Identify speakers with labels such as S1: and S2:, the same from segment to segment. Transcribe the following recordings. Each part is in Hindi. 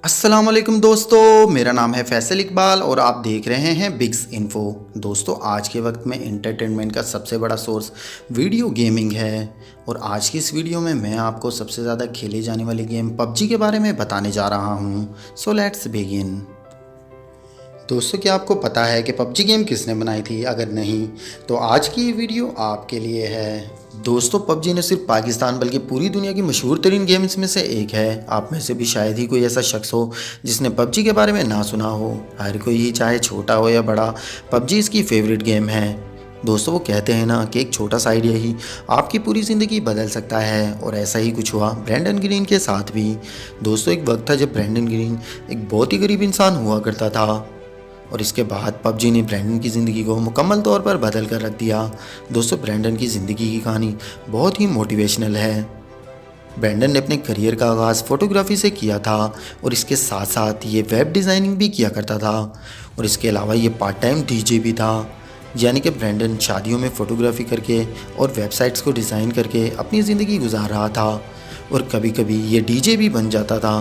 S1: अस्सलाम वालेकुम दोस्तों, मेरा नाम है फैसल इकबाल और आप देख रहे हैं बिग्स इन्फो। दोस्तों, आज के वक्त में एंटरटेनमेंट का सबसे बड़ा सोर्स वीडियो गेमिंग है और आज की इस वीडियो में मैं आपको सबसे ज़्यादा खेली जाने वाली गेम पबजी के बारे में बताने जा रहा हूँ। So let's begin. दोस्तों, क्या आपको पता है कि पबजी गेम किसने बनाई थी? अगर नहीं तो आज की ये वीडियो आपके लिए है। दोस्तों, पबजी न सिर्फ पाकिस्तान बल्कि पूरी दुनिया की मशहूर तरीन गेम्स में से एक है। आप में से भी शायद ही कोई ऐसा शख्स हो जिसने पबजी के बारे में ना सुना हो। हर कोई ही, चाहे छोटा हो या बड़ा, पबजी इसकी फेवरेट गेम है। दोस्तों, वो कहते हैं ना कि एक छोटा सा आइडिया ही आपकी पूरी ज़िंदगी बदल सकता है और ऐसा ही कुछ हुआ ब्रैंडन ग्रीन के साथ भी। दोस्तों, एक वक्त था जब ब्रैंडन ग्रीन एक बहुत ही गरीब इंसान हुआ करता था और इसके बाद पबजी ने ब्रैंडन की ज़िंदगी को मुकम्मल तौर पर बदल कर रख दिया। दोस्तों, ब्रैंडन की ज़िंदगी की कहानी बहुत ही मोटिवेशनल है। ब्रैंडन ने अपने करियर का आगाज़ फ़ोटोग्राफी से किया था और इसके साथ साथ ये वेब डिज़ाइनिंग भी किया करता था और इसके अलावा ये पार्ट टाइम डीजे भी था। यानी कि ब्रैंडन शादियों में फ़ोटोग्राफी करके और वेबसाइट्स को डिज़ाइन करके अपनी ज़िंदगी गुजार रहा था और कभी कभी ये डीजे भी बन जाता था।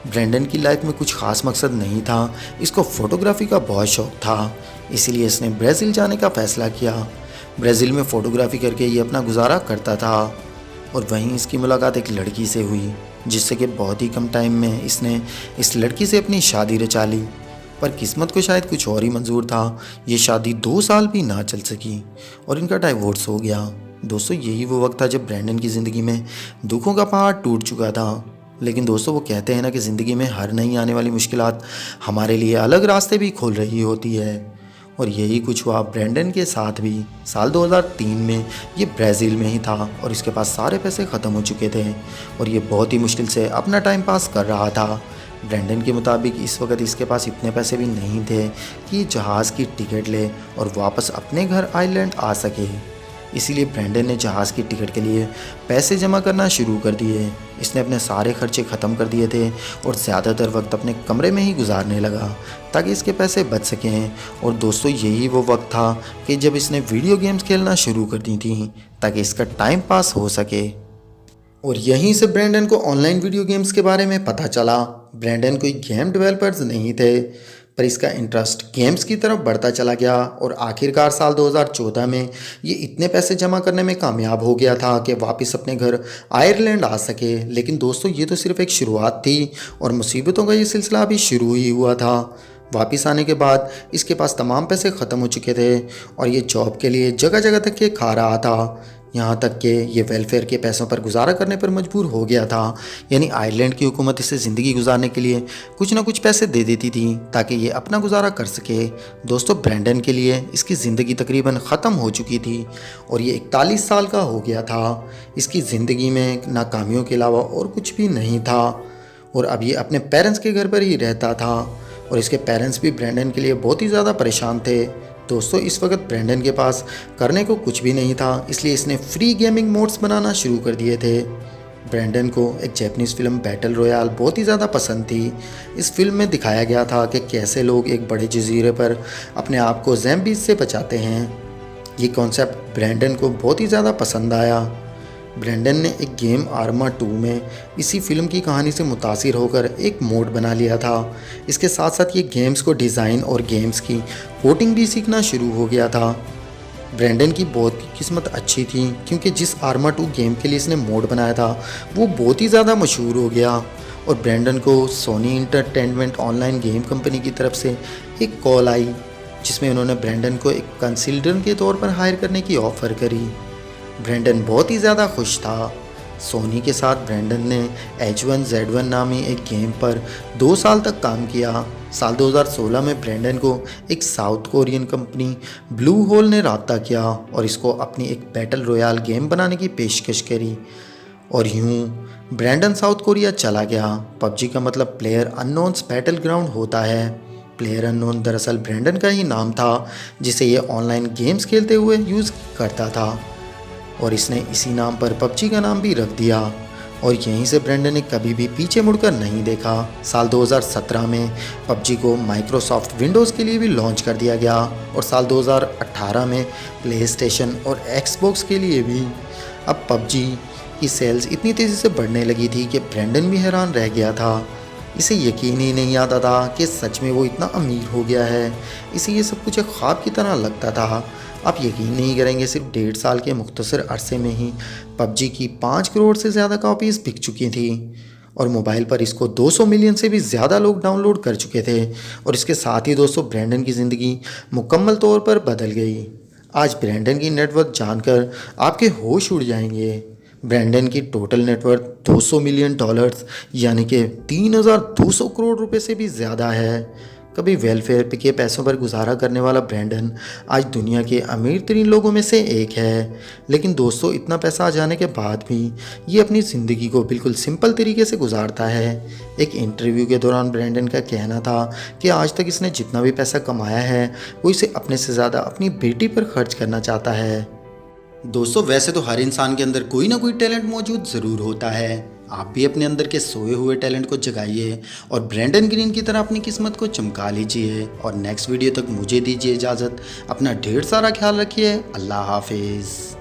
S1: ब्रैंडन की लाइफ में कुछ ख़ास मकसद नहीं था, इसको फ़ोटोग्राफी का बहुत शौक़ था, इसीलिए इसने ब्राज़ील जाने का फ़ैसला किया। ब्राज़ील में फ़ोटोग्राफी करके ये अपना गुजारा करता था और वहीं इसकी मुलाकात एक लड़की से हुई जिससे कि बहुत ही कम टाइम में इसने इस लड़की से अपनी शादी रचा ली। पर किस्मत को शायद कुछ और ही मंजूर था। ये शादी 2 साल भी ना चल सकी और इनका डाइवोर्स हो गया। दोस्तों, यही वो वक्त था जब ब्रैंडन की ज़िंदगी में दुखों का पहाड़ टूट चुका था। लेकिन दोस्तों, वो कहते हैं ना कि ज़िंदगी में हर नई आने वाली मुश्किलात हमारे लिए अलग रास्ते भी खोल रही होती है और यही कुछ हुआ ब्रैंडन के साथ भी। साल 2003 में ये ब्राज़ील में ही था और इसके पास सारे पैसे ख़त्म हो चुके थे और ये बहुत ही मुश्किल से अपना टाइम पास कर रहा था। ब्रैंडन के मुताबिक इस वक्त इसके पास इतने पैसे भी नहीं थे कि जहाज़ की टिकट ले और वापस अपने घर आइलैंड आ सके। इसीलिए ब्रैंडन ने जहाज़ की टिकट के लिए पैसे जमा करना शुरू कर दिए। इसने अपने सारे खर्चे ख़त्म कर दिए थे और ज़्यादातर वक्त अपने कमरे में ही गुजारने लगा ताकि इसके पैसे बच सकें। और दोस्तों, यही वो वक्त था कि जब इसने वीडियो गेम्स खेलना शुरू कर दी थी ताकि इसका टाइम पास हो सके। और यहीं से ब्रैंडन को ऑनलाइन वीडियो गेम्स के बारे में पता चला। ब्रैंडन कोई गेम डेवलपर्स नहीं थे, पर इसका इंटरेस्ट गेम्स की तरफ बढ़ता चला गया और आखिरकार साल 2014 में ये इतने पैसे जमा करने में कामयाब हो गया था कि वापस अपने घर आयरलैंड आ सके। लेकिन दोस्तों, ये तो सिर्फ एक शुरुआत थी और मुसीबतों का ये सिलसिला अभी शुरू ही हुआ था। वापस आने के बाद इसके पास तमाम पैसे ख़त्म हो चुके थे और ये जॉब के लिए जगह जगह तक के खा रहा था। यहाँ तक कि ये वेलफेयर के पैसों पर गुजारा करने पर मजबूर हो गया था। यानी आयरलैंड की हुकूमत इसे ज़िंदगी गुजारने के लिए कुछ ना कुछ पैसे दे देती थी ताकि ये अपना गुजारा कर सके। दोस्तों, ब्रैंडन के लिए इसकी ज़िंदगी तकरीबन ख़त्म हो चुकी थी और ये 41 साल का हो गया था। इसकी ज़िंदगी में नाकामियों के अलावा और कुछ भी नहीं था और अब ये अपने पेरेंट्स के घर पर ही रहता था और इसके पेरेंट्स भी ब्रैंडन के लिए बहुत ही ज़्यादा परेशान थे। दोस्तों, इस वक्त ब्रैंडन के पास करने को कुछ भी नहीं था, इसलिए इसने फ्री गेमिंग मोड्स बनाना शुरू कर दिए थे। ब्रैंडन को एक जैपनीज़ फिल्म बैटल रॉयल बहुत ही ज़्यादा पसंद थी। इस फिल्म में दिखाया गया था कि कैसे लोग एक बड़े जजीरे पर अपने आप को ज़ैम्बीज़ से बचाते हैं। ये कॉन्सेप्ट ब्रैंडन को बहुत ही ज़्यादा पसंद आया। ब्रैंडन ने एक गेम आर्मा 2 में इसी फिल्म की कहानी से मुतासिर होकर एक मोड बना लिया था। इसके साथ साथ ये गेम्स को डिज़ाइन और गेम्स की कोडिंग भी सीखना शुरू हो गया था। ब्रैंडन की बहुत किस्मत अच्छी थी क्योंकि जिस आर्मा 2 गेम के लिए इसने मोड बनाया था वो बहुत ही ज़्यादा मशहूर हो गया और ब्रैंडन को Sony entertainment online game company की तरफ से एक कॉल आई जिसमें उन्होंने ब्रैंडन को एक कंसल्टेंट के तौर पर हायर करने की ऑफ़र करी। ब्रैंडन बहुत ही ज़्यादा खुश था। सोनी के साथ ब्रैंडन ने H1Z1 नामी एक गेम पर 2 साल तक काम किया। साल 2016 में ब्रैंडन को एक South Korean company Blue Hole ने राब्ता किया और इसको अपनी एक बैटल रॉयल गेम बनाने की पेशकश करी और यूं ब्रैंडन साउथ कोरिया चला गया। पबजी का मतलब प्लेयर अननोन्स बैटल ग्राउंड होता है। प्लेयर अननोन दरअसल ब्रैंडन का ही नाम था जिसे ये ऑनलाइन गेम्स खेलते हुए यूज़ करता था और इसने इसी नाम पर पबजी का नाम भी रख दिया और यहीं से ब्रैंडन ने कभी भी पीछे मुड़कर नहीं देखा। साल 2017 में पबजी को माइक्रोसॉफ्ट विंडोज़ के लिए भी लॉन्च कर दिया गया और साल 2018 में प्ले स्टेशन और एक्सबॉक्स के लिए भी। अब पबजी की सेल्स इतनी तेज़ी से बढ़ने लगी थी कि ब्रैंडन भी हैरान रह गया था। इसे यकीन ही नहीं आता था कि सच में वो इतना अमीर हो गया है। इसे ये सब कुछ एक ख्वाब की तरह लगता था। आप यकीन नहीं करेंगे, सिर्फ 1.5 साल के मुख्तसर अरसे में ही पबजी की 5 करोड़ से ज़्यादा कॉपीज़ बिक चुकी थी और मोबाइल पर इसको 200 मिलियन से भी ज़्यादा लोग डाउनलोड कर चुके थे। और इसके साथ ही दोस्तों ब्रैंडन की ज़िंदगी मुकम्मल तौर पर बदल गई। आज ब्रैंडन की नेटवर्थ जानकर आपके होश उड़ जाएंगे। ब्रैंडन की टोटल नेटवर्थ 200 मिलियन डॉलर्स यानी कि 3200 करोड़ रुपए से भी ज़्यादा है। कभी वेलफेयर के पैसों पर गुजारा करने वाला ब्रैंडन आज दुनिया के अमीर तरीन लोगों में से एक है। लेकिन दोस्तों इतना पैसा आ जाने के बाद भी ये अपनी ज़िंदगी को बिल्कुल सिंपल तरीके से गुजारता है। एक इंटरव्यू के दौरान ब्रैंडन का कहना था कि आज तक इसने जितना भी पैसा कमाया है वो इसे अपने से ज़्यादा अपनी बेटी पर खर्च करना चाहता है। दोस्तों वैसे तो हर इंसान के अंदर कोई ना कोई टैलेंट मौजूद ज़रूर होता है। आप भी अपने अंदर के सोए हुए टैलेंट को जगाइए और ब्रैंडन ग्रीन की तरह अपनी किस्मत को चमका लीजिए। और नेक्स्ट वीडियो तक मुझे दीजिए इजाज़त। अपना ढेर सारा ख्याल रखिए। अल्लाह हाफिज़।